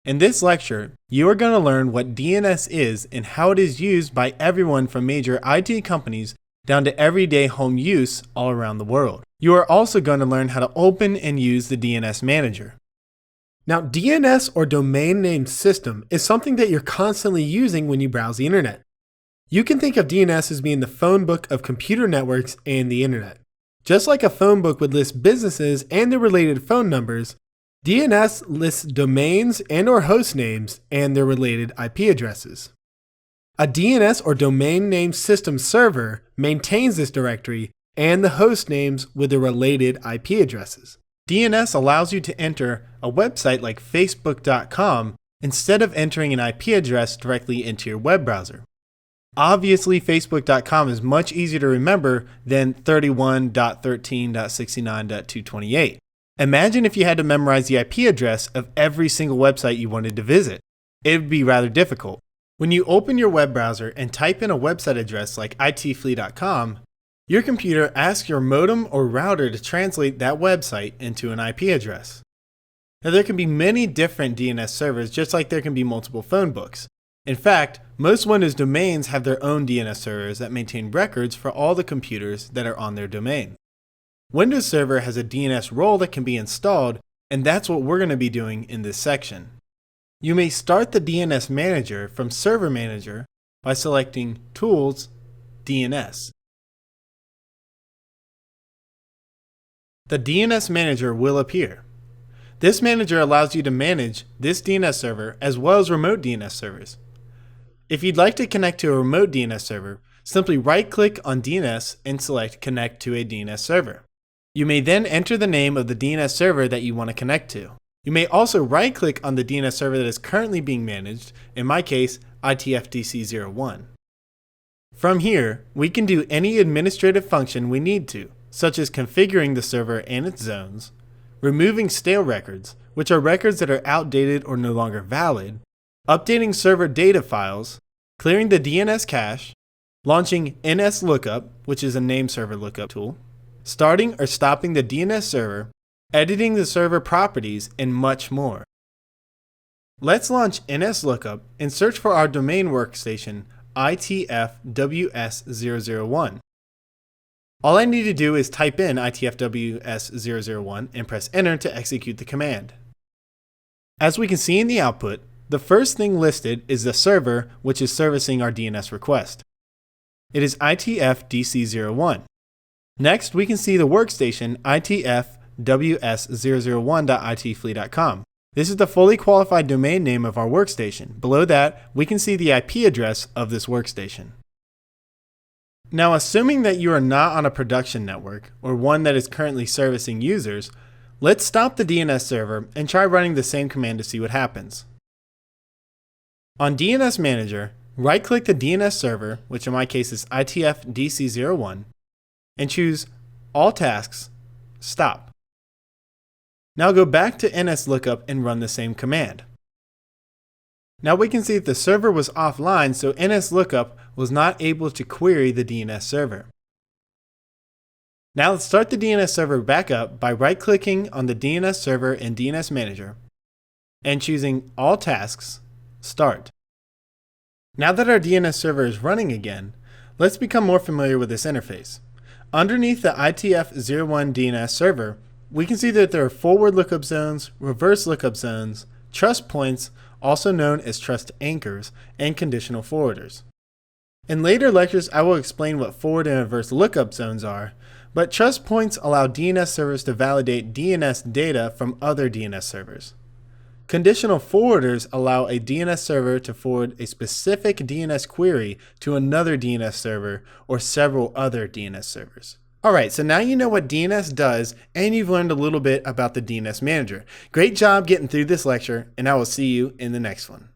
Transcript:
In this lecture, you are going to learn what DNS is and how it is used by everyone from major IT companies down to everyday home use all around the world. You are also going to learn how to open and use the DNS Manager. Now, DNS or domain name system is something that you're constantly using when you browse the internet. You can think of DNS as being the phone book of computer networks and the internet. Just like a phone book would list businesses and their related phone numbers, DNS lists domains and/or host names and their related IP addresses. A DNS or domain name system server maintains this directory and the host names with the related IP addresses. DNS allows you to enter a website like Facebook.com instead of entering an IP address directly into your web browser. Obviously, Facebook.com is much easier to remember than 31.13.69.228. Imagine if you had to memorize the IP address of every single website you wanted to visit. It would be rather difficult. When you open your web browser and type in a website address like itflea.com, your computer asks your modem or router to translate that website into an IP address. Now, there can be many different DNS servers, just like there can be multiple phone books. In fact, most Windows domains have their own DNS servers that maintain records for all the computers that are on their domain. Windows Server has a DNS role that can be installed, and that's what we're going to be doing in this section. You may start the DNS Manager from Server Manager by selecting Tools, DNS. The DNS Manager will appear. This manager allows you to manage this DNS server as well as remote DNS servers. If you'd like to connect to a remote DNS server, simply right-click on DNS and select Connect to a DNS server. You may then enter the name of the DNS server that you want to connect to. You may also right-click on the DNS server that is currently being managed, in my case, ITF-DC01. From here, we can do any administrative function we need to, such as configuring the server and its zones, removing stale records, which are records that are outdated or no longer valid, updating server data files, clearing the DNS cache, launching NSLookup, which is a name server lookup tool, starting or stopping the DNS server, editing the server properties, and much more. Let's launch NSLookup and search for our domain workstation ITFWS001. All I need to do is type in ITFWS001 and press enter to execute the command. As we can see in the output, the first thing listed is the server which is servicing our DNS request. It is ITF-DC01. Next, we can see the workstation ITFWS001.itflea.com. This is the fully qualified domain name of our workstation. Below that, we can see the IP address of this workstation. Now, assuming that you are not on a production network or one that is currently servicing users, let's stop the DNS server and try running the same command to see what happens. On DNS Manager, right-click the DNS server, which in my case is ITF-DC01, and choose All Tasks, Stop. Now go back to NSLookup and run the same command. Now we can see that the server was offline, so NSLookup was not able to query the DNS server. Now let's start the DNS server back up by right-clicking on the DNS server in DNS Manager and choosing All Tasks, Start. Now that our DNS server is running again, let's become more familiar with this interface. Underneath the ITF-01 DNS server, we can see that there are forward lookup zones, reverse lookup zones, trust points, also known as trust anchors, and conditional forwarders. In later lectures, I will explain what forward and reverse lookup zones are, but trust points allow DNS servers to validate DNS data from other DNS servers. Conditional forwarders allow a DNS server to forward a specific DNS query to another DNS server or several other DNS servers. Alright, so now you know what DNS does and you've learned a little bit about the DNS Manager. Great job getting through this lecture, and I will see you in the next one.